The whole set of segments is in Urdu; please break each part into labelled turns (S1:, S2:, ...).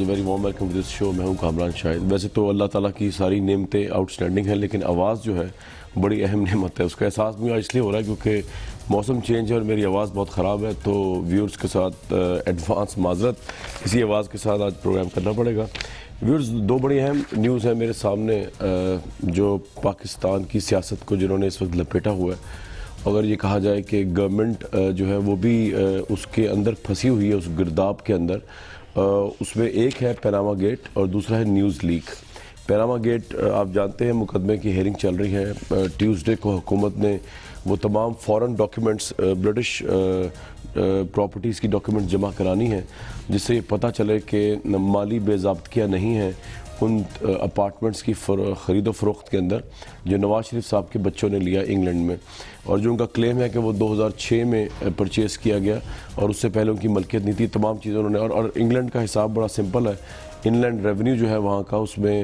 S1: Very warm welcome to this show. میں ہوں کامران شاہد. ویسے تو اللہ تعالیٰ کی ساری نعمتیں آؤٹ اسٹینڈنگ ہیں، لیکن آواز جو ہے بڑی اہم نعمت ہے. اس کا احساس مجھے اس لیے ہو رہا ہے کیونکہ موسم چینج ہے اور میری آواز بہت خراب ہے، تو ویورز کے ساتھ ایڈوانس معذرت، اسی آواز کے ساتھ آج پروگرام کرنا پڑے گا. ویورز، دو بڑی اہم نیوز ہیں میرے سامنے جو پاکستان کی سیاست کو جنہوں نے اس وقت لپیٹا ہوا ہے. اگر یہ کہا جائے کہ گورنمنٹ جو ہے وہ بھی اس کے اندر پھنسی ہوئی ہے، اس گرداب کے اندر. اس میں ایک ہے پیناما گیٹ اور دوسرا ہے نیوز لیک. پیناما گیٹ آپ جانتے ہیں مقدمے کی ہیئرنگ چل رہی ہے. ٹیوزڈے کو حکومت نے وہ تمام فورن ڈاکیومنٹس، برٹش پراپرٹیز کی ڈاکیومنٹ جمع کرانی ہے، جس سے یہ پتہ چلے کہ مالی بے ضابطگیاں نہیں ہیں ان اپارٹمنٹس کی خرید و فروخت کے اندر جو نواز شریف صاحب کے بچوں نے لیا انگلینڈ میں، اور جو ان کا کلیم ہے کہ وہ 2006 میں پرچیز کیا گیا اور اس سے پہلے ان کی ملکیت نہیں تھی. تمام چیزیں انہوں نے، اور انگلینڈ کا حساب بڑا سمپل ہے. انلینڈ ریونیو جو ہے وہاں کا، اس میں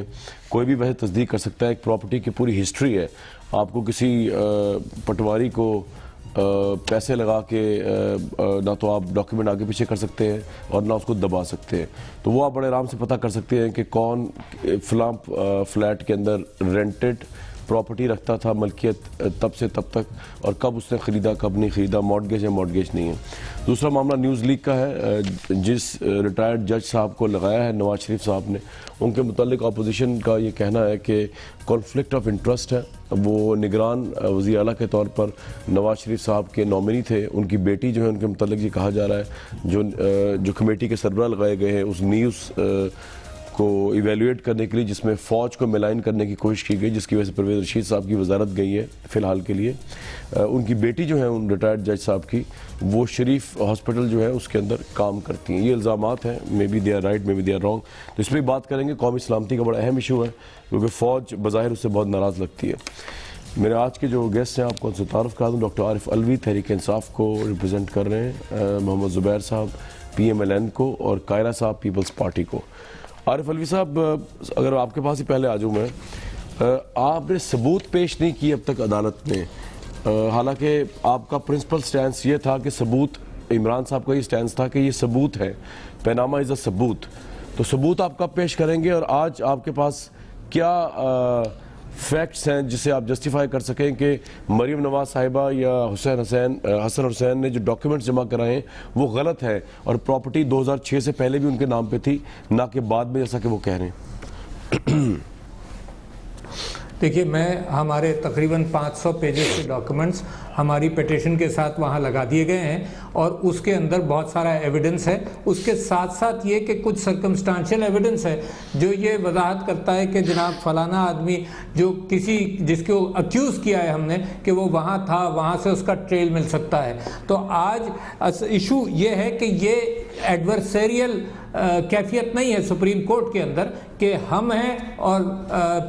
S1: کوئی بھی ویسے تصدیق کر سکتا ہے. ایک پراپرٹی کی پوری ہسٹری ہے. آپ کو کسی پٹواری کو پیسے لگا کے نہ تو آپ ڈاکیومنٹ آگے پیچھے کر سکتے ہیں اور نہ اس کو دبا سکتے ہیں. تو وہ آپ بڑے آرام سے پتہ کر سکتے ہیں کہ کون فلاں فلیٹ کے اندر رینٹڈ پراپرٹی رکھتا تھا، ملکیت تب سے تب تک، اور کب اس نے خریدا کب نہیں خریدا، مارٹگیج ہے مارٹگیج نہیں ہے. دوسرا معاملہ نیوز لیک کا ہے، جس ریٹائرڈ جج صاحب کو لگایا ہے نواز شریف صاحب نے. ان کے متعلق اپوزیشن کا یہ کہنا ہے کہ کانفلکٹ آف انٹرسٹ ہے. وہ نگران وزیر اعلیٰ کے طور پر نواز شریف صاحب کے نامنی تھے. ان کی بیٹی جو ہے، ان کے متعلق یہ کہا جا رہا ہے جو کمیٹی کے سربراہ لگائے گئے ہیں اس نیوز کو ایویلویٹ کرنے کے لیے، جس میں فوج کو ملائن کرنے کی کوشش کی گئی، جس کی وجہ سے پرویز رشید صاحب کی وزارت گئی ہے فی الحال کے لیے. ان کی بیٹی جو ہے ان ریٹائرڈ جج صاحب کی، وہ شریف ہاسپٹل جو ہے اس کے اندر کام کرتی ہیں. یہ الزامات ہیں، maybe they are right, maybe they are wrong. تو اس پہ بات کریں گے. قومی سلامتی کا بڑا اہم ایشو ہے کیونکہ فوج بظاہر اس سے بہت ناراض لگتی ہے. میرے آج کے جو گیسٹ ہیں آپ کو ان سے تعارف کرا دوں. ڈاکٹر عارف الوی تحریک انصاف کو ریپرزینٹ کر رہے ہیں، محمد زبیر صاحب PMLN کو، اور قائرہ صاحب پیپلز پارٹی کو. عارف الوی صاحب، اگر آپ کے پاس ہی پہلے آ جاؤں میں، آپ نے ثبوت پیش نہیں کی اب تک عدالت میں، حالانکہ آپ کا پرنسپل سٹینس یہ تھا کہ ثبوت، عمران صاحب کا یہ سٹینس تھا کہ یہ ثبوت ہے، پیناما از اے ثبوت. تو ثبوت آپ کب پیش کریں گے، اور آج آپ کے پاس کیا فیکٹس ہیں جسے آپ جسٹیفائی کر سکیں کہ مریم نواز صاحبہ یا حسن حسین نے جو ڈاکیومنٹس جمع کرائے ہیں وہ غلط ہے، اور پراپرٹی 2006 سے پہلے بھی ان کے نام پہ تھی، نہ کہ بعد میں جیسا کہ وہ کہہ رہے ہیں؟
S2: دیکھیے، میں ہمارے تقریباً 500 پیجز کے ڈاکیومنٹس ہماری پیٹیشن کے ساتھ وہاں لگا دیے گئے ہیں، اور اس کے اندر بہت سارا ایویڈنس ہے. اس کے ساتھ ساتھ یہ کہ کچھ سرکمسٹانشل ایویڈنس ہے جو یہ وضاحت کرتا ہے کہ جناب فلانا آدمی جو جس کو اکیوز کیا ہے ہم نے کہ وہ وہاں تھا، وہاں سے اس کا ٹریل مل سکتا ہے. تو آج ایشو یہ ہے کہ یہ ایڈورسیریل کیفیت نہیں ہے سپریم کورٹ کے اندر کہ ہم ہیں اور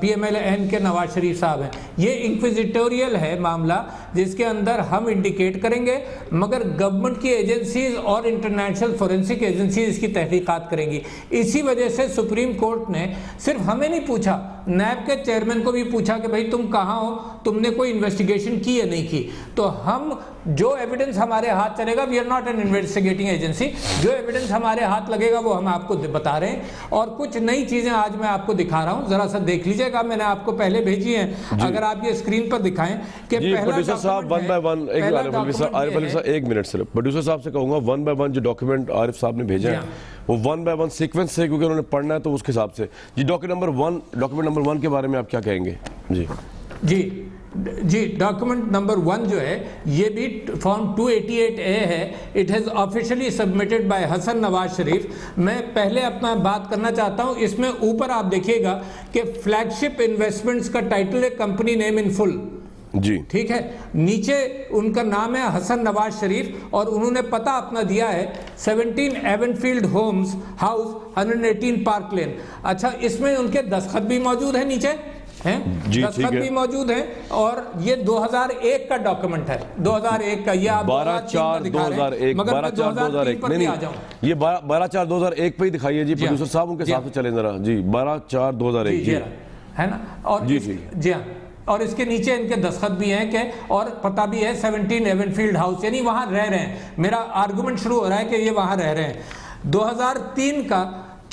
S2: PMLN کے نواز شریف صاحب ہیں. یہ انکویزیٹوریل ہے معاملہ جس کے اندر ہم انڈیکیٹ کریں گے، مگر گورنمنٹ کی ایجنسیز اور انٹرنیشنل فورینسک ایجنسیز اس کی تحقیقات کریں گی. اسی وجہ سے سپریم کورٹ نے صرف ہمیں نہیں پوچھا، نیب کے چیئرمین کو بھی پوچھا کہ بھائی تم کہاں ہو، تم نے کوئی انویسٹیگیشن کی یا نہیں کی. تو ہم جو ایویڈنس ہمارے ہاتھ چلے گا، we are not an investigating agency, جو ایویڈنس ہمارے ہاتھ لگے گا وہ ہم آپ کو بتا رہے ہیں. اور کچھ نئی چیزیں آج میں آپ کو دکھا رہا ہوں، ذرا سا دیکھ لیجئے گا. میں نے آپ کو پہلے بھیجی ہیں، اگر آپ یہ اسکرین پر دکھائیں کہ
S1: پروڈیوسر صاحب ون بائی ون، عارف الوی صاحب ایک منٹ صرف، پروڈیوسر صاحب سے کہوں گا ون بائی ون جو ڈاکیومنٹ عارف صاحب نے بھیجا ہے وہ ون بائی ون سیکوینس سے، کیونکہ انہوں نے پڑھنا ہے تو اس کے حساب سے. جی ڈاکیومنٹ نمبر 1 کے بارے میں آپ کیا کہیں گے؟
S2: جی ڈاکیومنٹ نمبر 1 جو ہے یہ بھی فارم 288A ہے. It has officially submitted by Hassan Nawaz Sharif. میں پہلے اپنا بات کرنا چاہتا ہوں، اس میں اوپر آپ دیکھیے گا کہ فلیگ شپ انویسٹمنٹس کا ٹائٹل ہے کمپنی نیم ان فل.
S1: جی
S2: ٹھیک ہے، نیچے ان کا نام ہے حسن نواز شریف، اور انہوں نے پتہ اپنا دیا ہے 17 ایونفیلڈ ہومز ہاؤس 118 پارک لین. اچھا، اس میں ان کے دستخط بھی موجود ہیں نیچے ہیں، دستخط بھی موجود ہیں، اور یہ 2001 کا ڈاکیومنٹ ہے، 2001 کا. یہ آپ
S1: 12/4/2001 نہیں یہ 12/4/2001 پہ ہی دکھائیے. جی پروڈیوسر صاحب ان کے ساتھ چلیں ذرا. جی 12/4/2001 جی
S2: ہے نا. اور جی ہاں، اور اس کے نیچے ان کے دستخط بھی ہیں کہ، اور پتہ بھی ہے 17 ایونفیلڈ ہاؤس، یعنی وہاں رہ رہے ہیں. میرا آرگومنٹ شروع ہو رہا ہے کہ یہ وہاں رہ رہے ہیں. 2003 کا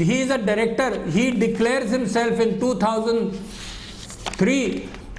S2: he is a director, he declares himself in 2003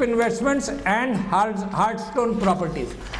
S2: investments and Hearthstone properties।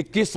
S1: 21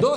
S2: 2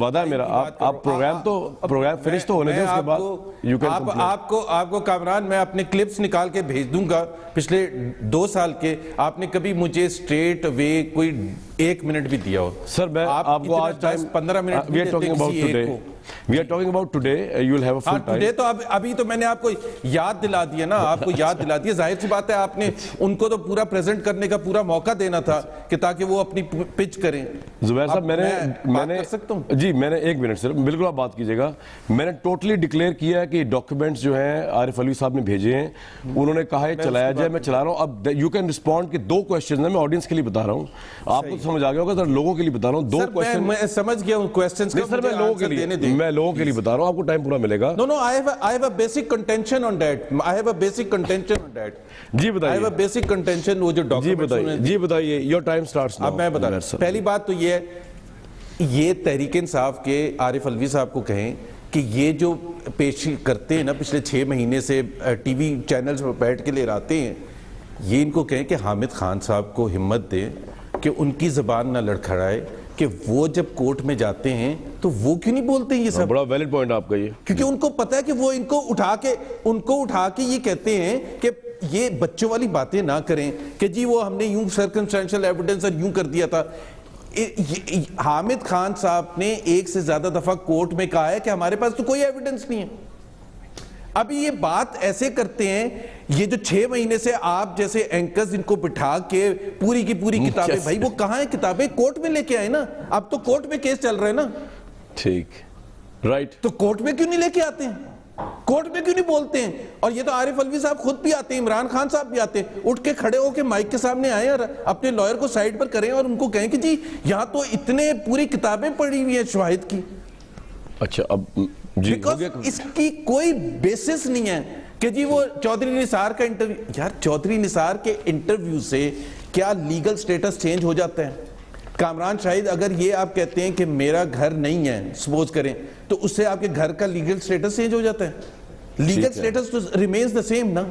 S1: وعدہ ہے میرا, آپ پروگرام فنش تو ہونے دیں, اس کے بعد
S3: آپ کو کامران میں اپنے کلپس نکال کے بھیج دوں گا پچھلے 2 سال کے, آپ نے کبھی مجھے اسٹریٹ وے کوئی 1 منٹ بھی دیا ہو؟
S1: سر میں آپ کو آج
S3: 15 minute
S1: we are talking about today. We are talking about today. You will have a full time.
S3: Today تو ابھی تو میں نے آپ کو یاد دلا دیا نا, آپ کو یاد دلا دیا. ظاہر سی بات ہے آپ نے ان کو تو پورا پریزنٹ کرنے کا پورا موقع دینا تھا کہ تاکہ وہ اپنی پچ کریں.
S1: زبیر صاحب میں نے
S3: کر سکتا ہوں
S1: جی, میں نے 1 منٹ صرف, بالکل آپ بات کیجئے گا. میں نے ٹوٹلی ڈکلیئر کیا ہے کہ ڈاکیومنٹس جو ہیں عارف علوی صاحب نے بھیجے ہیں, انہوں نے کہا ہے چلایا جائے, میں چلا رہا ہوں. اب یو کین رسپونڈ کہ 2 کوسچنز ہیں, میں آڈینس کے لیے بتا رہا ہوں, آپ کو سمجھ آ گیا ہوگا, لوگوں کے لیے بتا رہا ہوں 2 کوسچن.
S3: میں سمجھ گیا ہوں کوسچنز کا,
S1: سر میں لوگوں کے لیے بتا رہا ہوں, آپ کو ٹائم پورا ملے گا.
S3: No, I have a basic contention on that.
S1: جی بتائیے.
S3: I have a basic contention وہ جو ڈاکیومنٹس.
S1: جی بتائیے, your time starts now.
S3: اب میں بتا رہا ہوں, پہلی بات تو یہ ہے, یہ تحریک انصاف کے عارف علوی صاحب کو کہیں کہ یہ جو پیش کرتے ہیں نا پچھلے 6 مہینے سے ٹی وی چینلز پر بیٹھ کے لے آتے ہیں, یہ ان کو کہیں کہ حامد خان صاحب کو ہمت دیں کہ ان کی زبان نہ لڑکھڑائے, کہ وہ جب کورٹ میں جاتے ہیں تو وہ کیوں نہیں بولتے ہیں یہ سب.
S1: بڑا ویلڈ پوائنٹ آپ کا یہ,
S3: کیونکہ ان کو پتا ہے کہ وہ ان کو اٹھا کے یہ کہتے ہیں کہ یہ بچوں والی باتیں نہ کریں کہ جی وہ ہم نے یوں سرکمسٹینشل ایویڈنس اور یوں کر دیا تھا. حامد خان صاحب نے 1 سے زیادہ دفعہ کورٹ میں کہا ہے کہ ہمارے پاس تو کوئی ایویڈنس نہیں ہے. ابھی یہ بات ایسے کرتے ہیں, یہ جو 6 مہینے سے آپ جیسے اینکرز ان کو بٹھا کے پوری کی پوری کتابیں, بھائی وہ کہاں ہیں کتابیں, کورٹ میں لے کے آئے نا, اب تو کورٹ میں کیس چل رہا ہے نا.
S1: ٹھیک, رائٹ,
S3: تو کورٹ میں کیوں نہیں لے کے آتے ہیں, کورٹ میں کیوں نہیں بولتے ہیں. اور یہ تو عارف علوی صاحب خود بھی آتے ہیں, عمران خان صاحب بھی آتے ہیں, اٹھ کے کھڑے ہو کے مائک کے سامنے آئے اور اپنے لائر کو سائیڈ پر کریں اور ان کو کہیں کہ جی یہاں تو اتنے پوری کتابیں پڑھی ہوئی ہیں شواہد کی.
S1: اچھا, اب جی
S3: اس کی کوئی بیسس نہیں ہے کہ جی وہ چودھری نثار کا انٹرویو. یار چودھری نثار کے انٹرویو سے کیا لیگل سٹیٹس چینج ہو جاتا ہے؟ کامران شاہد اگر یہ آپ کہتے ہیں کہ میرا گھر نہیں ہے, سپوز کریں, تو اس سے آپ کے گھر کا لیگل سٹیٹس چینج ہو جاتا ہے. لیگل سٹیٹس تو ریمینز دا سیم نا.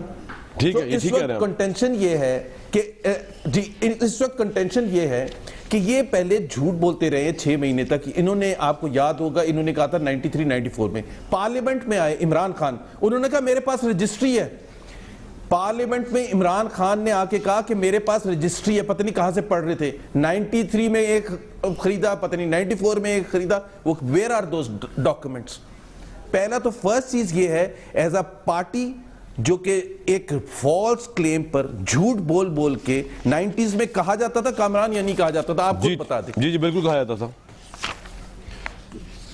S1: ٹھیک ہے,
S3: اس وقت کنٹینشن یہ ہے کہ جی اس وقت کنٹینشن یہ ہے کہ یہ پہلے جھوٹ بولتے رہے 6 مہینے تک. انہوں نے, آپ کو یاد ہوگا, انہوں نے کہا تھا 93-94 میں پارلیمنٹ میں آئے عمران خان, انہوں نے کہا میرے پاس رجسٹری ہے. پارلیمنٹ میں عمران خان نے آ کے کہا کہ میرے پاس رجسٹری ہے, پتہ نہیں کہاں سے پڑھ رہے تھے, 93 میں ایک خریدا, پتہ نہیں 94 میں ایک خریدا, وہ ویئر آر دوز ڈاکومنٹس. پہلا تو فرسٹ چیز یہ ہے, ایز اے پارٹی جو کہ ایک فالس کلیم پر جھوٹ بول کے 90s میں کہا جاتا تھا کامران, یا نہیں کہا جاتا تھا, آپ خود بتا دیں.
S1: جی بالکل کہا جاتا تھا,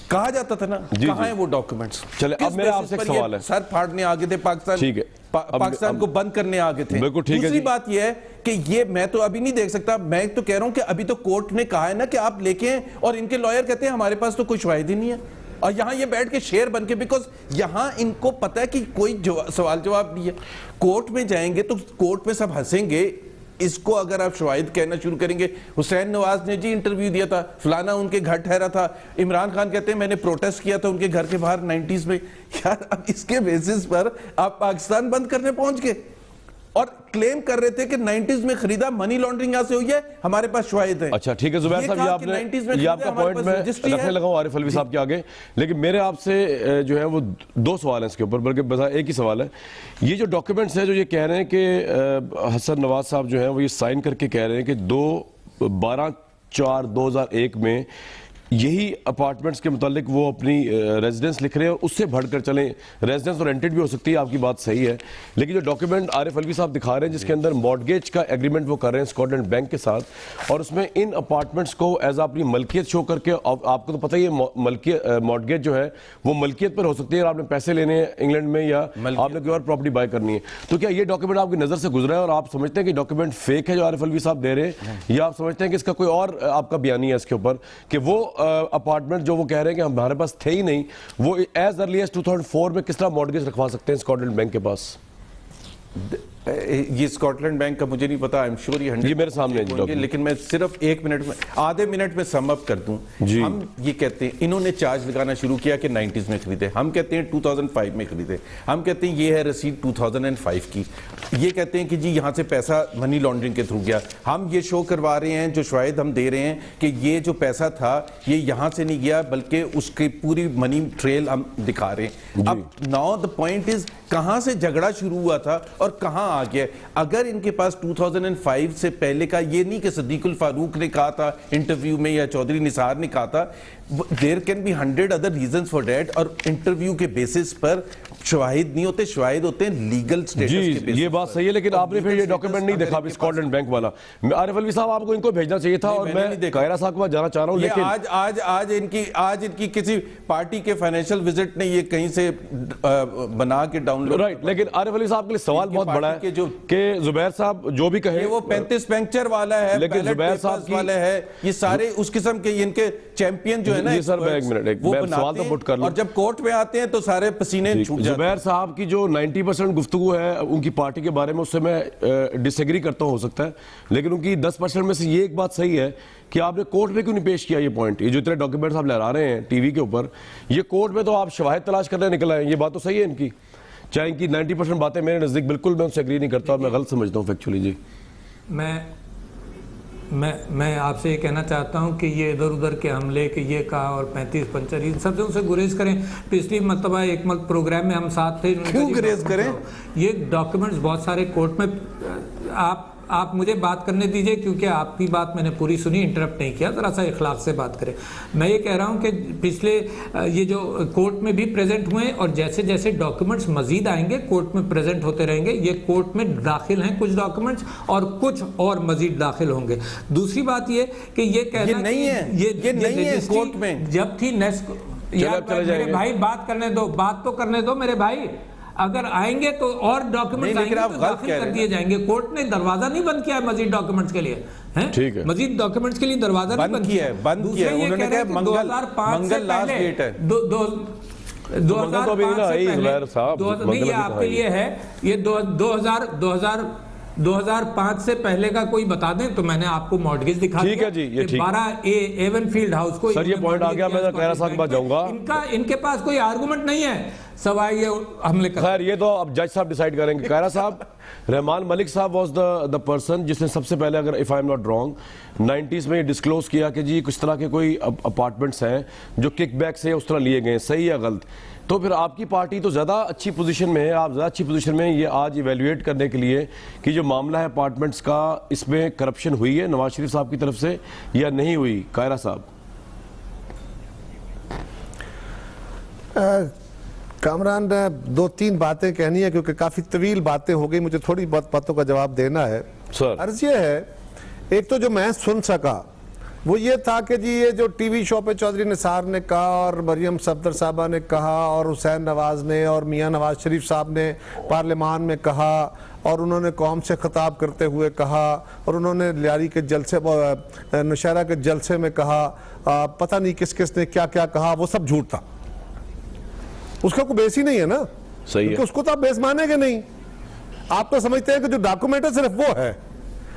S3: کہا جاتا تھا نا. کہاں ہیں وہ ڈاکومنٹس؟
S1: چلے اب میرا آپ سے ایک سوال ہے.
S3: سر پھاڑنے آگے تھے پاکستان کو بند کرنے آگے تھے. دوسری بات یہ ہے کہ یہ میں تو ابھی نہیں دیکھ سکتا, میں تو کہہ رہا ہوں کہ ابھی تو کورٹ نے کہا ہے نا کہ آپ لے کے ہیں, اور ان کے لائر کہتے ہیں ہمارے پاس تو کوئی شواہد ہی نہیں ہے, اور یہاں یہ بیٹھ کے شیر بن کے, بیکاز یہاں ان کو پتہ ہے کہ کوئی سوال جواب نہیں ہے. کورٹ میں جائیں گے تو کورٹ میں سب ہنسیں گے. اس کو اگر آپ شواہد کہنا شروع کریں گے, حسین نواز نے جی انٹرویو دیا تھا, فلانا ان کے گھر ٹھہرا تھا, عمران خان کہتے ہیں میں نے پروٹیسٹ کیا تھا ان کے گھر کے باہر 90s میں. یار اب اس کے بیسس پر آپ پاکستان بند کرنے پہنچ گئے, اور کلیم کر رہے تھے کہ 90s میں خریدا, منی لانڈرنگ یہاں سے ہوئی ہے, ہمارے پاس شواہد ہیں.
S1: اچھا ٹھیک ہے زبیر صاحب, یہ آپ کا پوائنٹ میں رکھنے لگا ہوں عارف علوی صاحب کے آگے, لیکن میرے آپ سے جو ہے وہ 2 سوال ہیں اس کے اوپر, بلکہ بس ایک ہی سوال ہے. یہ جو ڈاکیومنٹس ہیں جو یہ کہہ رہے ہیں کہ حسن نواز صاحب جو ہیں وہ یہ سائن کر کے کہہ رہے ہیں کہ 12/4/2001 میں یہی اپارٹمنٹس کے متعلق وہ اپنی ریزیڈنس لکھ رہے ہیں, اور اس سے بڑھ کر چلیں, ریزیڈنس اور رینٹڈ بھی ہو سکتی ہے, آپ کی بات صحیح ہے, لیکن جو ڈاکیومنٹ عارف علوی صاحب دکھا رہے ہیں جس کے اندر مارٹگیج کا ایگریمنٹ وہ کر رہے ہیں اسکاٹ لینڈ بینک کے ساتھ, اور اس میں ان اپارٹمنٹس کو ایز اپنی ملکیت شو کر کے, آپ کو تو پتہ ہی ہے مارٹگیج جو ہے وہ ملکیت پر ہو سکتی ہے, اور آپ نے پیسے لینے ہیں انگلینڈ میں یا آپ نے کوئی اور پراپرٹی بائی کرنی ہے, تو کیا یہ ڈاکیومنٹ آپ کی نظر سے گزرا ہے اور آپ سمجھتے ہیں کہ ڈاکیومنٹ فیک ہے جو عارف علوی صاحب دے رہے ہیں, یا آپ سمجھتے ہیں کہ اس کا کوئی اور آپ کا بیانیہ ہے اس کے اوپر کہ وہ اپارٹمنٹ جو وہ کہہ رہے ہیں کہ ہمارے پاس تھے ہی نہیں, وہ ایز ارلی ایز 2004 میں کس طرح مارٹگیج رکھوا سکتے ہیں اسکاٹ لینڈ بینک کے پاس؟
S3: یہ اسکاٹ لینڈ بینک کا مجھے نہیں پتا, آئی ایم شیور یہ 100
S1: میرے سامنے ہے,
S3: لیکن میں صرف 1 منٹ میں, آدھے منٹ میں سم اپ کر دوں. ہم یہ کہتے ہیں انہوں نے چارج لگانا شروع کیا کہ 90s میں خریدے, ہم کہتے ہیں 2005 میں خریدے, ہم کہتے ہیں یہ ہے رسید 2005 کی, یہ کہتے ہیں کہ جی یہاں سے پیسہ منی لانڈرنگ کے تھرو گیا. ہم یہ شو کروا رہے ہیں, جو شواہد ہم دے رہے ہیں کہ یہ جو پیسہ تھا یہ یہاں سے نہیں گیا بلکہ اس کی پوری منی ٹریل ہم دکھا رہے ہیں. اب ناؤ دا پوائنٹ از کہاں سے جھگڑا شروع ہوا تھا اور کہاں آ گیا. اگر ان کے پاس 2005 سے پہلے کا, یہ نہیں کہ صدیق الفاروق نے کہا تھا انٹرویو میں یا چودھری نثار نے کہا تھا, there can be 100 other reasons for that, اور انٹرویو کے بیسس پر شواہد نہیں ہوتے, شواہد ہوتے ہیں لیگل سٹیٹس کے بیسس پر.
S1: یہ بات صحیح ہے, لیکن آپ نے پھر یہ ڈاکیومنٹ نہیں دیکھا بھی اسکاٹ لینڈ بینک والا. عارف علوی صاحب آپ کو ان کو بھیجنا چاہیے تھا, اور میں قاہرہ صاحب کے پاس جانا چاہ رہا ہوں, لیکن
S3: آج ان کی کسی پارٹی کے فائنینشیل وزٹ نے یہ کہیں سے بنا کے ڈاؤن لوڈ,
S1: رائٹ. لیکن عارف علوی صاحب کے لیے سوال بہت بڑا ہے کہ زبیر صاحب جو بھی کہیں,
S3: وہ 35 پینکچر والا ہے,
S1: لیکن زبیر صاحب
S3: والا ہے, یہ سارے اس قسم کے ان کے چیمپئن جو ہے نا, وہ بناتے ہیں اور جب کورٹ میں آتے ہیں تو سارے پسینے چھوٹ جاتے ہیں.
S1: زبیر صاحب کی جو 90% گفتگو ہے ان کی پارٹی کے بارے میں, اس سے میں ڈس ایگری کرتا ہوں, ہو سکتا ہے, لیکن ان کی 10% میں سے یہ ایک بات صحیح ہے کہ آپ نے کورٹ میں کیوں نہیں پیش کیا یہ پوائنٹ. یہ جو اتنے ڈاکیومنٹس آپ لہرا رہے ہیں ٹی وی کے اوپر, یہ کورٹ میں تو آپ شواہد تلاش کرنے نکل آئے ہیں. یہ بات تو صحیح ہے ان کی, چاہے ان کی 90% باتیں میرے نزدیک بالکل میں ان سے ایگری نہیں کرتا, اور میں غلط سمجھتا ہوں فیکچولی. جی
S2: میں آپ سے یہ کہنا چاہتا ہوں کہ یہ ادھر ادھر کے حملے کہ یہ کہا اور 35 پنچر ان سب سے گریز کریں. پچھلی مرتبہ ایک پروگرام میں ہم ساتھ تھے,
S3: کیوں گریز کریں؟
S2: یہ ڈاکیومنٹس بہت سارے کورٹ میں, آپ مجھے بات کرنے دیجئے کیونکہ آپ کی بات میں نے پوری سنی, انٹرپٹ نہیں کیا, ذرا سا اخلاق سے بات کریں. میں یہ کہہ رہا ہوں کہ پچھلے یہ جو کورٹ میں بھی پریزنٹ ہوئے, اور جیسے جیسے ڈاکیومنٹس مزید آئیں گے کورٹ میں پریزنٹ ہوتے رہیں گے. یہ کورٹ میں داخل ہیں کچھ ڈاکیومنٹس, اور کچھ اور مزید داخل ہوں گے. دوسری بات یہ کہ یہ کہنا
S3: نہیں ہے, یہ نہیں ہے کورٹ میں.
S2: جب تھی نیسک, میرے بھائی بات کرنے دو, بات تو کرنے دو میرے بھائی. اگر آئیں گے تو اور ڈاکیومنٹس آئیں گے تو داخل کر دیے جائیں گے. کورٹ نے دروازہ نہیں بند کیا ہے مزید ڈاکیومنٹس کے لیے, مزید ڈاکیومنٹس کے لیے دروازہ نہیں بند کیا ہے.
S3: دوسرے یہ کہہ رہے ہیں 2005 سے پہلے 2005 سے پہلے کا کوئی بتا دیں تو میں نے آپ کو مارٹگیج دکھا دیا. 12 ایون فیلڈ ہاؤس کو,
S1: سر یہ پوائنٹ آ گیا, میں قاہرہ صاحب کے پاس جاؤں گا.
S2: ان کے پاس کوئی آرگومنٹ نہیں ہے سوائے یہ حملے کا.
S1: خیر یہ تو اب جج صاحب ڈیسائیڈ کریں گے. قاہرہ صاحب, رحمان ملک صاحب واز the person جس نے سب سے پہلے, اگر if I'm not wrong 90s میں یہ ڈسکلوز کیا کہ جی کس طرح کے کوئی اپارٹمنٹس ہیں جو کک بیک سے اس طرح لیے گئے, صحیح یا غلط. تو پھر آپ کی پارٹی تو زیادہ اچھی پوزیشن میں ہے, آپ زیادہ اچھی پوزیشن میں ہیں یہ آج ایویلویٹ کرنے کے لیے کہ جو معاملہ ہے اپارٹمنٹس کا, اس میں کرپشن ہوئی ہے نواز شریف صاحب کی طرف سے یا نہیں ہوئی. قاہرہ صاحب.
S4: کامران, 2-3 باتیں کہنی ہے کیونکہ کافی طویل باتیں ہو گئی, مجھے تھوڑی بہت باتوں کا جواب دینا ہے. عرض یہ ہے, ایک تو جو میں سن سکا وہ یہ تھا کہ جی یہ جو ٹی وی شو پہ چودھری نثار نے کہا اور مریم صفدر صاحبہ نے کہا اور حسین نواز نے اور میاں نواز شریف صاحب نے پارلیمان میں کہا, اور انہوں نے قوم سے خطاب کرتے ہوئے کہا, اور انہوں نے لیاری کے جلسے, نوشہرہ کے جلسے میں کہا, پتہ نہیں کس کس نے کیا کیا کہا, وہ سب جھوٹ تھا. اس کا کوئی بیس ہی نہیں ہے نا,
S1: صحیح ہے,
S4: اس کو تو آپ بیس مانیں گے نہیں. آپ تو سمجھتے ہیں کہ جو ڈاکومنٹ ہے صرف وہ ہے,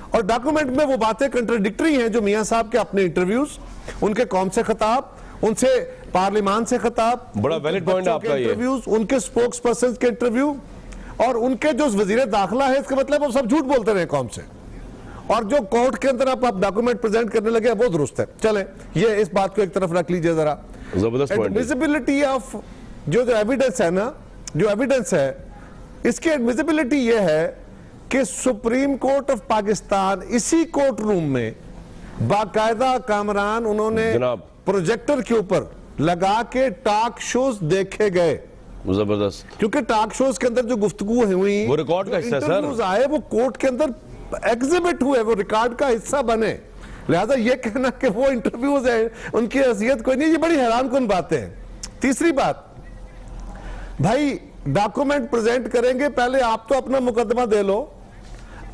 S4: اور ڈاکومنٹ میں وہ باتیں کنٹراڈکٹری ہیں جو میاں صاحب کے اپنے انٹرویوز, ان کے قوم سے خطاب, ان سے پارلیمان سے خطاب,
S1: بڑا ویلڈ پوائنٹ آپ کا یہ,
S4: ان کے سپوکس پرسنز کے انٹرویو, اور ان کے جو وزیر داخلہ ہے, اس کا مطلب وہ سب جھوٹ بولتے رہے قوم سے. اور جو کورٹ کے اندر آپ ڈاکومنٹ پریزنٹ کرنے لگے وہ درست ہے. چلیں یہ اس بات کو ایک طرف رکھ لیجئے ذرا.
S1: زبردست پوائنٹ.
S4: ایڈمیسیبلٹی آف جو ایویڈنس ہے نا, جو ایویڈنس ہے اس کی ایڈمیسیبلٹی یہ ہے کہ سپریم کورٹ آف پاکستان اسی کورٹ روم میں باقاعدہ کامران انہوں نے پروجیکٹر کے اوپر لگا کے ٹاک شوز دیکھے گئے.
S1: زبردست,
S4: کیونکہ ٹاک شوز کے اندر جو گفتگو ہوئی,
S1: وہ ریکارڈ کا حصہ ہے سر,
S4: انٹرویوز آئے, وہ کورٹ کے اندر ایگزیبٹ ہوئے, وہ ریکارڈ کا حصہ بنے. لہذا یہ کہنا کہ وہ انٹرویوز ہیں ان کی حیثیت کوئی نہیں, یہ بڑی حیران کن باتیں ہیں. تیسری بات, بھائی ڈاکومنٹ پریزنٹ کریں گے, پہلے آپ تو اپنا مقدمہ دے لو.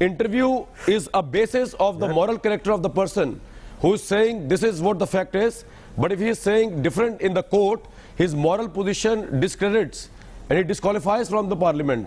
S1: interview is a basis of the moral character of the person who is saying this is what the fact is, but if he is saying different in the court, his moral position discredits and it disqualifies from the parliament.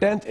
S1: 10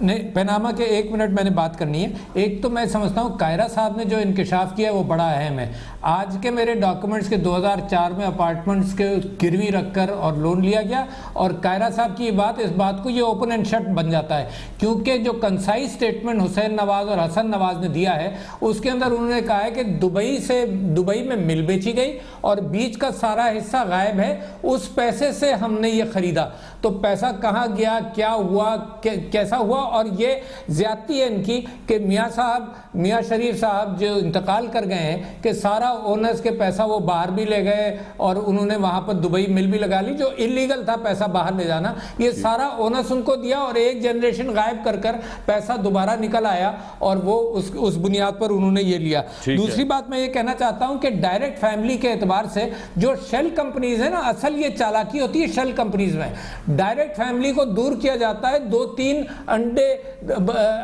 S2: نہیں، پیناما کے 1 منٹ میں نے بات کرنی ہے. ایک تو میں سمجھتا ہوں کائرہ صاحب نے جو انکشاف کیا ہے وہ بڑا اہم ہے. آج کے میرے ڈاکومنٹس کے 2004 میں اپارٹمنٹس کے گروی رکھ کر اور لون لیا گیا، اور کائرہ صاحب کی اس بات کو یہ اوپن اینڈ شٹ بن جاتا ہے، کیونکہ جو کنسائز سٹیٹمنٹ حسین نواز اور حسن نواز نے دیا ہے اس کے اندر انہوں نے کہا ہے کہ دبئی میں مل بیچی گئی اور بیچ کا سارا حصہ غائب ہے، اس پیسے سے ہم نے یہ خریدا. تو پیسہ کہاں گیا، کیا ہوا، کیسا ہوا؟ اور یہ زیادتی ہے ان کی کہ میاں شریف صاحب جو انتقال کر گئے ہیں کہ سارا اونرز کے پیسہ وہ باہر بھی لے گئے اور انہوں نے وہاں پر دبئی مل بھی لگا لی، جو انلیگل تھا پیسہ باہر لے جانا. یہ سارا اونرز ان کو دیا اور ایک جنریشن غائب کر پیسہ دوبارہ نکل آیا اور وہ اس بنیاد پر انہوں نے یہ لیا. دوسری بات میں یہ کہنا چاہتا ہوں کہ ڈائریکٹ فیملی کے اعتبار سے جو شیل کمپنیز ہیں نا، اصل یہ چالاکی ہوتی ہے شیل کمپنیز میں. ڈائریکٹ فیملی کو دور کیا جاتا ہے، 2-3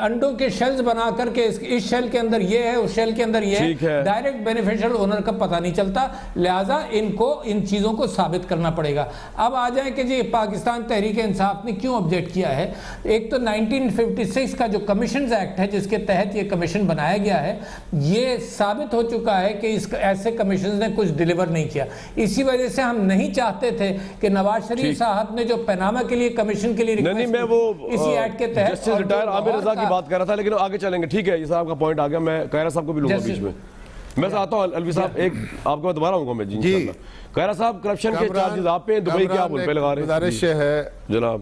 S2: انڈوں کے شیلز بنا کر کے اس شیل کے اندر یہ ہے، اس شیل کے اندر یہ ہے، ڈائریکٹ بینیفیشل اونر کا پتہ نہیں چلتا. لہٰذا ان کو ان چیزوں کو ثابت کرنا پڑے گا. اب آ جائیں کہ جی پاکستان تحریک انصاف نے کیوں آبجیکٹ کیا ہے. ایک تو 1956 کا جو کمیشنز ایکٹ ہے جس کے تحت یہ کمیشن بنایا گیا ہے، یہ ثابت ہو چکا ہے کہ ایسے کمیشنز نے کچھ ڈیلیور نہیں کیا. اسی وجہ سے ہم نہیں چاہتے تھے کہ نواز شریف صاحب نے جو پیناما کے لیے کمیشن کے لیے
S1: نہیں، میں وہ اسی ایکٹ کے تحت جسٹس ریٹائر عامر رضا کی بات کر رہا تھا، لیکن آگے چلیں گے. ٹھیک ہے، یہ صاحب کا پوائنٹ آ گیا. میں کائرہ صاحب کو بھی لوں گا بیچ میں. میں آتا ہوں الوی صاحب، ایک آپ کو دوبارہ ہوں گا میں. جی کائرہ صاحب، کرپشن کے چارجز آپ پہ دبئی کے آپ ان پہ لگا رہے ہیں.
S4: گزارش ہے
S1: جناب،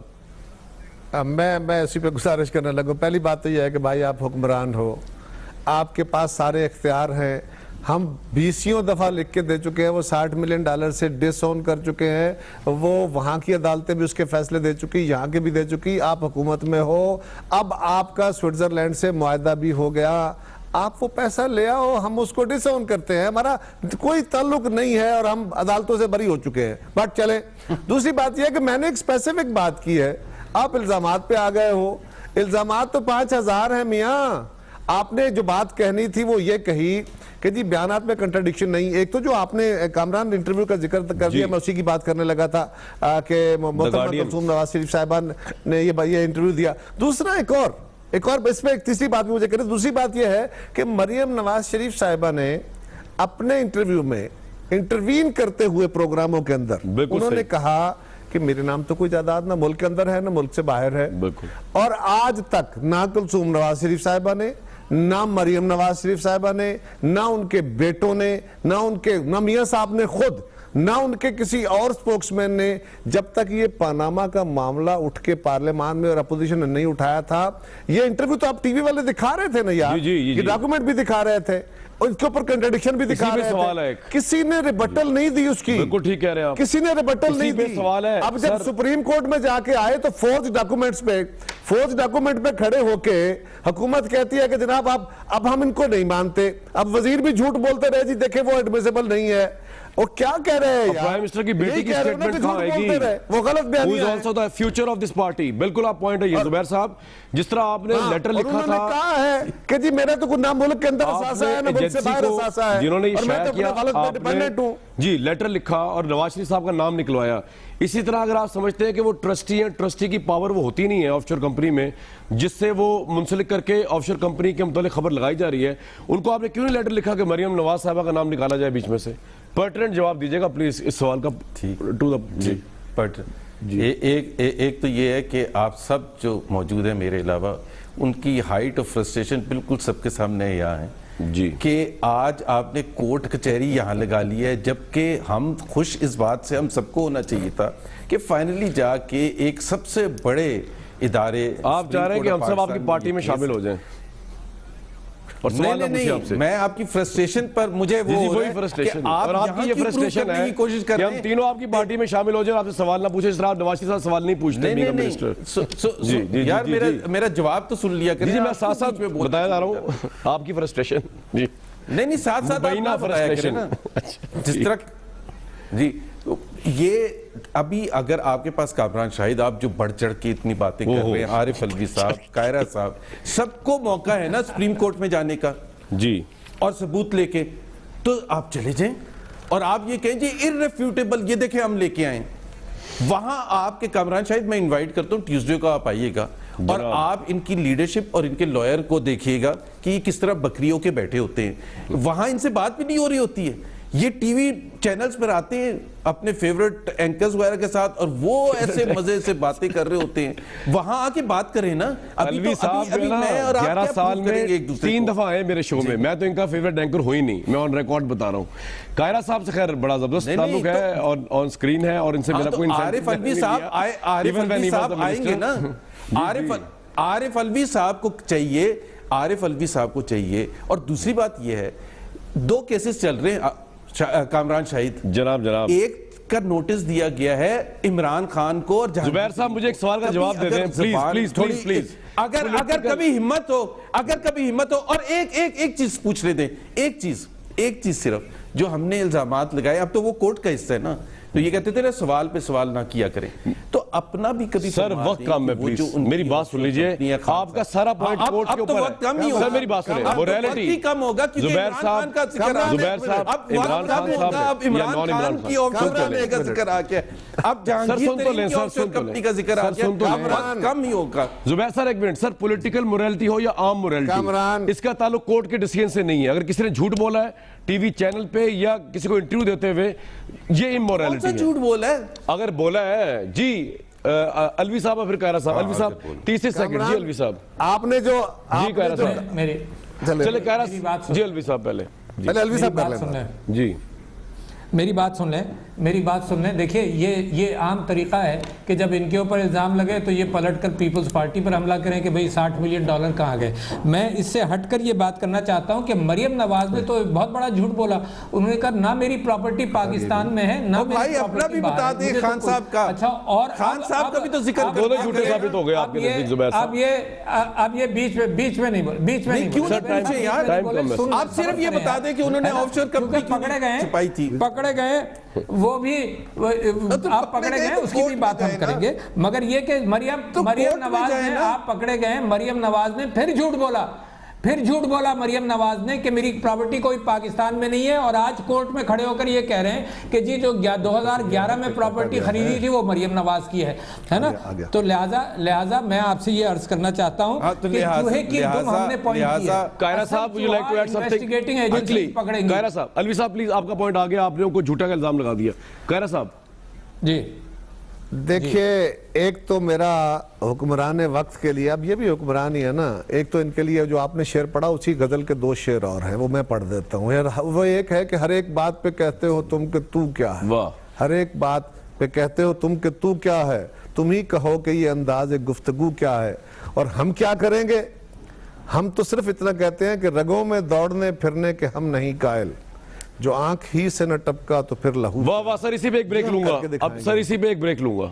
S4: میں اسی پہ گزارش کرنے لگوں. پہلی بات تو یہ ہے کہ بھائی آپ حکمران ہو، آپ کے پاس سارے اختیار ہیں. ہم 20 دفعہ لکھ کے دے چکے ہیں، وہ $60 ملین سے ڈس اون کر چکے ہیں. وہ وہاں کی عدالتیں بھی اس کے فیصلے دے چکی، یہاں کے بھی دے چکی. آپ حکومت میں ہو، اب آپ کا سوئٹزرلینڈ سے معاہدہ بھی ہو گیا، آپ وہ پیسہ لے آؤ، ہم اس کو ڈس اون کرتے ہیں. ہمارا کوئی تعلق نہیں ہے اور ہم عدالتوں سے بری ہو چکے ہیں. بات چلے. دوسری بات یہ ہے کہ میں نے ایک اسپیسیفک بات کی ہے، آپ الزامات پہ آ گئے ہو. الزامات تو 5000 ہیں میاں. آپ نے جو بات کہنی تھی وہ یہ کہی کہ جی بیانات میں کنٹرڈکشن نہیں. ایک تو جو آپ نے کامران انٹرویو کا ذکر کر دیا، میں اسی کی بات کرنے لگا تھا کہ محترمہ کلثوم نواز شریف صاحبان نے یہ انٹرویو دیا. دوسرا ایک اور اس میں ایک تیسری بات بھی مجھے کریں. دوسری بات یہ ہے کہ مریم نواز شریف صاحبہ نے اپنے انٹرویو میں انٹروین کرتے ہوئے پروگراموں کے اندر انہوں نے کہا کہ میرے نام تو کوئی جائیداد نہ ملک کے اندر ہے نہ ملک سے باہر ہے. اور آج تک نہ کلثوم نواز شریف صاحبہ نے، نہ مریم نواز شریف صاحبہ نے، نہ ان کے بیٹوں نے، نہ میاں صاحب نے خود، نہ ان کے کسی اور سپوکس مین نے، جب تک یہ پاناما کا معاملہ اٹھ کے پارلیمان میں اور اپوزیشن نے نہیں اٹھایا تھا. یہ انٹرویو تو آپ ٹی وی والے دکھا رہے تھے نا یار، یہ ڈاکومنٹ بھی دکھا رہے تھے اور اس کے اوپر کنٹرڈکشن بھی دکھا رہے تھے. کسی نے ریبٹل نہیں دی اس کی.
S1: بالکل ٹھیک کہہ رہے ہیں آپ.
S4: کسی نے ریبٹل نہیں دی. اب جب سپریم کورٹ میں جا کے آئے تو فورج ڈاکومنٹ پہ کھڑے ہو کے حکومت کہتی ہے کہ جناب اب ہم ان کو نہیں مانتے. اب وزیر بھی جھوٹ بولتے رہے، جی دیکھیں وہ ایڈمیسیبل نہیں ہے. وہ کیا کہہ رہے ہیں
S1: پرائم منسٹر کی بیٹی کی سٹیٹمنٹ کہاں آئے گی؟
S4: وہ غلط بیانی ہے.
S1: Who is also the future of this party. بالکل آپ پوائنٹ ہے یہ زبیر صاحب. جس طرح آپ نے لیٹر لکھا تھا،
S4: انہوں نے کہا ہے کہ جی میرا تو نہ ملک کے اندر اثاثہ ہے نہ ملک سے باہر اثاثہ ہے،
S1: جنہوں نے
S4: اور میں تو اپنے غلط پہ ڈیپینڈنٹ ہوں.
S1: جی لیٹر لکھا اور نواز شریف صاحب کا نام نکلوایا. اسی طرح اگر آپ سمجھتے ہیں کہ وہ ٹرسٹی ہیں، ٹرسٹی کی پاور وہ ہوتی نہیں ہے آف شور کمپنی میں، جس سے وہ منسلک کر کے آف شور کمپنی کے متعلق خبر لگائی جا رہی ہے، ان کو آپ نے کیوں نہیں لیٹر لکھا کہ مریم نواز صاحبہ کا نام نکالا جائے بیچ میں سے؟ پرٹیننٹ جواب دیجیے گا پلیز اس سوال کا.
S3: ایک تو یہ ہے کہ آپ سب جو موجود ہیں میرے علاوہ، ان کی ہائٹ اور فرسٹریشن بالکل سب کے سامنے یہاں ہے
S1: جی،
S3: کہ آج آپ نے کورٹ کچہری یہاں لگا لی ہے، جبکہ ہم خوش اس بات سے ہم سب کو ہونا چاہیے تھا کہ فائنلی جا کے ایک سب سے بڑے ادارے.
S1: آپ چاہ رہے ہیں کہ ہم سب آپ کی پارٹی میں شامل ہو جائیں؟
S3: نہیں، میں آپ کی فرسٹریشن پر مجھے
S1: وہی فرسٹریشن اور آپ کی یہ فرسٹریشن ہے کہ ہم تینوں آپ کی پارٹی میں شامل ہو جائیں، آپ سے سوال نہ پوچھیں. اس طرح آپ نواز شریف صاحب سوال نہیں پوچھتے.
S3: یار میرا جواب تو سن لیا کریں.
S1: جی میں ساتھ ساتھ بتایا جا رہا ہوں آپ کی فرسٹریشن. جی
S3: نہیں ساتھ ساتھ جس طرح جی یہ ابھی اگر آپ کے پاس کامران شاہد، آپ جو بڑھ چڑھ کے اتنی باتیں کر رہے ہیں، عارف الوی صاحب، کائرہ صاحب، سب کو موقع ہے نا سپریم کورٹ میں جانے کا
S1: جی
S3: اور ثبوت لے کے، تو آپ چلے جائیں اور آپ یہ کہیں جی irrefutable، یہ دیکھیں ہم لے کے آئیں وہاں. آپ کے کامران شاہد میں انوائٹ کرتا ہوں ٹیوزڈے کو آپ آئیے گا، اور آپ ان کی لیڈرشپ اور ان کے لائر کو دیکھیے گا کہ یہ کس طرح بکریوں کے بیٹھے ہوتے ہیں. وہاں ان سے بات بھی نہیں ہو رہی ہوتی ہے. یہ ٹی وی چینلز پر آتے ہیں اپنے فیورٹ اینکرز وغیرہ کے ساتھ اور وہ ایسے مزے سے باتیں کر رہے ہوتے ہیں. وہاں آ کے بات کریں نا.
S1: الوی صاحب میں اور 11 سال میں 3 دفعہ آئے میرے شو میں تو ان کا فیورٹ اینکر ہوئی نہیں. میں آن ریکارڈ بتا رہا ہوں. قاہرہ صاحب سے خیر بڑا زبردست تعلق ہے اور آن سکرین ہے اور ان سے میرا کوئی
S3: عارف الوی صاحب آئیں گے نا. عارف الوی صاحب کو چاہیے, عارف الوی صاحب کو چاہیے. اور دوسری بات یہ ہے 2 کیسز چل رہے ہیں کامران شاہد
S1: جناب. ایک
S3: کا نوٹس دیا گیا ہے عمران خان کو. اور
S1: زبیر صاحب مجھے ایک سوال کا جواب دے دیں پلیز.
S3: اگر کبھی ہمت ہو اور ایک چیز پوچھ رہے تھے, ایک چیز صرف جو ہم نے الزامات لگائے, اب تو وہ کورٹ کا حصہ ہے نا, تو یہ کہتے تھے نا سوال پہ سوال نہ کیا کریں. تو اپنا بھی کبھی
S1: سر وقت کم ہے, پلیز میری بات سن لیجئے. آپ کا سارا پوائنٹ کورٹ کے اوپر ہے. سر میری بات سنیں, موریلٹی
S3: کم ہوگا
S1: زبیر صاحب عمران خان صاحب یا نان عمران
S3: کی آفشور کمپنی کا ذکر آ کے اب جہانگیر ترین کی آفشور کمپنی کا ذکر آ کے کم ہی ہوگا.
S1: زبیر صاحب ایک منٹ, سر پولیٹیکل موریلٹی ہو یا عام موریلٹی, اس کا تعلق کورٹ کے ڈیسیژن سے نہیں ہے. اگر کسی نے جھوٹ بولا ہے ٹی وی چینل پہ یا کسی کو انٹرویو دیتے ہوئے, یہ امورالٹی ہے.
S3: جھوٹ بولا ہے
S1: اگر بولا ہے جی الوی صاحب پھر قاہرہ صاحب. الوی صاحب 30 سیکنڈ. جی الوی صاحب
S4: آپ نے جو
S1: جی قاہرہ صاحب چلے قاہرہ جی الوی صاحب پہلے
S4: الوی صاحب کر لیں.
S1: جی
S2: میری بات سن لیں. دیکھیں یہ عام طریقہ ہے کہ جب ان کے اوپر الزام لگے تو یہ پلٹ کر پیپلز پارٹی پر حملہ کریں کہ بھئی $60 ملین کہاں گئے. میں اس سے ہٹ کر یہ بات کرنا چاہتا ہوں کہ مریم نواز نے تو بہت بڑا جھوٹ بولا. انہوں نے کہا نہ میری پراپرٹی پاکستان میں ہے نہ
S3: بھائی اپنا بھی بتا دیں خان صاحب کا.
S2: اچھا اور
S3: خان صاحب کا بھی تو ذکر
S1: دونوں جھوٹے ثابت ہو گئے آپ کے نزدیک زبیر صاحب.
S2: اب یہ بیچ میں نہیں
S3: کیوں نہیں یار, آپ صرف یہ بتا دیں کہ انہوں نے آف شور کمپنی چھپائی تھی.
S2: پکڑے گئے وہ بھی آپ پکڑے گئے اس کی بھی بات ہم کریں گے. مگر یہ کہ مریم نواز نے آپ پکڑے گئے, مریم نواز نے پھر جھوٹ بولا مریم نواز نے کہ میری پراپرٹی کوئی پاکستان میں نہیں ہے. اور آج کورٹ میں کھڑے ہو کر یہ کہہ رہے ہیں کہ جی جو 2011 میں پراپرٹی خریدی تھی وہ مریم نواز کی ہے نا. تو لہٰذا میں آپ سے یہ عرض کرنا چاہتا ہوں کہ چوہے کی دم ہم نے پوائنٹ کی ہے.
S1: قاہرہ صاحب would you like to add something quickly? قاہرہ صاحب, الوی صاحب پلیز آپ کا پوائنٹ آ گیا. آپ نے ان کو جھوٹا کا الزام لگا دیا. قاہرہ صاحب
S2: جی
S4: دیکھیے, ایک تو میرا حکمران وقت کے لیے, اب یہ بھی حکمران ہی ہے نا, ایک تو ان کے لیے جو آپ نے شعر پڑھا اسی غزل کے 2 شعر اور ہیں, وہ میں پڑھ دیتا ہوں. وہ ایک ہے کہ ہر ایک بات پہ کہتے ہو تم کہ تو کیا ہے, ہر ایک بات پہ کہتے ہو تم کہ تو کیا ہے, تم ہی کہو کہ یہ انداز گفتگو کیا ہے, اور ہم کیا کریں گے. ہم تو صرف اتنا کہتے ہیں کہ رگوں میں دوڑنے پھرنے کے ہم نہیں قائل, جو آنکھ ہی سے نہ ٹپکا تو پھر لہو.
S1: واہ واہ سر, اسی پہ ایک بریک لوں گا. اب سر اسی پہ ایک بریک لوں گا.